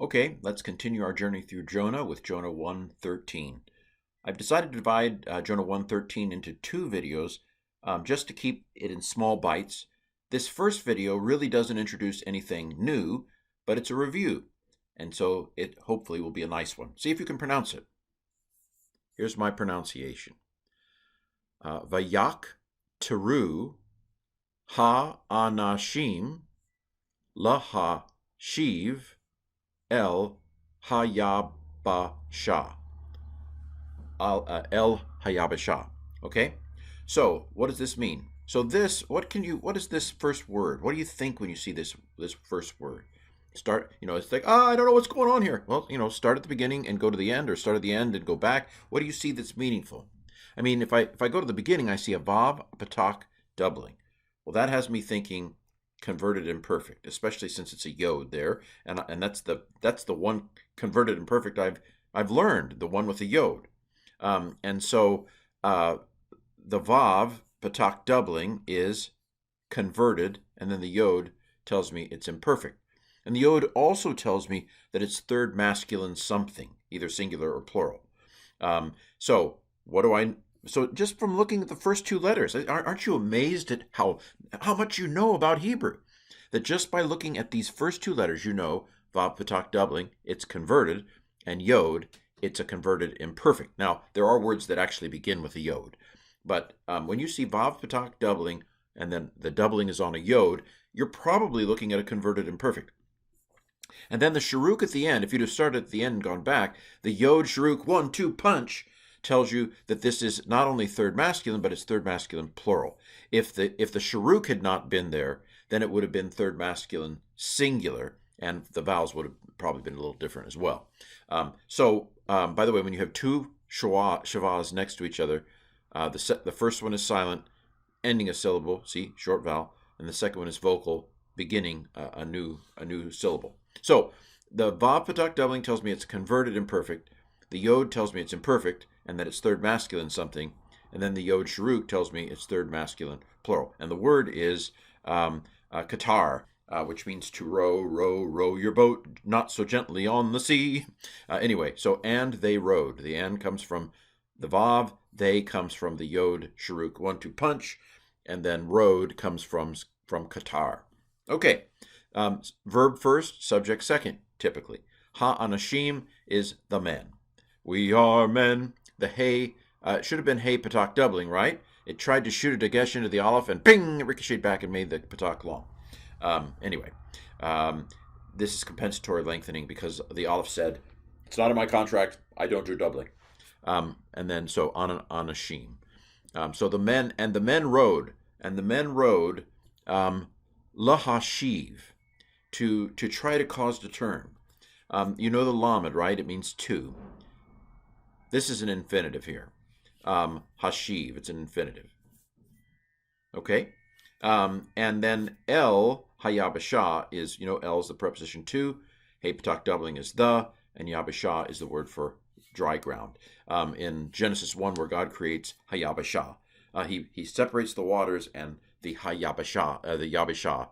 Okay, let's continue our journey through Jonah with Jonah 1:13. I've decided to divide Jonah 1:13 into two videos just to keep it in small bites. This first video really doesn't introduce anything new, but it's a review, and so it hopefully will be a nice one. See if you can pronounce it. Here's my pronunciation. Vayak teru ha-anashim laha-shiv El Hayabasha. El Hayabasha. Okay? So, what does this mean? So what is this first word? What do you think when you see this first word? It's like, I don't know what's going on here. Well, start at the beginning and go to the end, or start at the end and go back. What do you see that's meaningful? I mean, if I go to the beginning, I see a vav, a patak, doubling. Well, that has me thinking converted imperfect, especially since it's a yod there, and that's the one converted imperfect I've learned, the one with a yod, and so the vav patak doubling is converted, and then the yod tells me it's imperfect, and the yod also tells me that it's third masculine something, either singular or plural. So just from looking at the first two letters, aren't you amazed at how much you know about Hebrew? That just by looking at these first two letters, vav patak doubling, it's converted, and yod, it's a converted imperfect. Now, there are words that actually begin with a yod, but when you see vav patak doubling, and then the doubling is on a yod, you're probably looking at a converted imperfect. And then the shuruk at the end, if you'd have started at the end and gone back, the yod shuruk 1-2 punch tells you that this is not only third masculine, but it's third masculine plural. If the shuruk had not been there, then it would have been third masculine singular, and the vowels would have probably been a little different as well. By the way, when you have two shavas next to each other, the first one is silent, ending a syllable, see, short vowel, and the second one is vocal, beginning a new syllable. So the vav patak doubling tells me it's converted imperfect. The yod tells me it's imperfect, and that it's third masculine something, and then the yod shuruk tells me it's third masculine plural. And the word is katar, which means to row your boat not so gently on the sea. Anyway, so and they rowed. The and comes from the vav, they comes from the yod shuruk 1-2 punch, and then rowed comes from katar. Okay, verb first, subject second, typically. Ha-anashim is the men. We are men. The hey, it should have been hey patak doubling, right? It tried to shoot a dagesh into the aleph, and ping, it ricocheted back and made the patak long. This is compensatory lengthening because the aleph said, it's not in my contract, I don't do doubling. And then, so anashim. So the men rowed, lahashiv, to try to cause to turn. You know the lamed, right? It means to. This is an infinitive here. Hashiv, it's an infinitive. Okay? And then el hayabasha is, el is the preposition to, hey patak doubling is the, and yabasha is the word for dry ground. In Genesis 1, where God creates hayabasha, he separates the waters, and the yabasha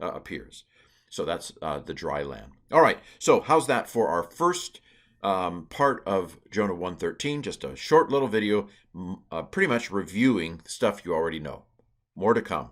appears. So that's the dry land. All right, so how's that for our first part of Jonah 1:13? Just a short little video, pretty much reviewing stuff you already know. More to come.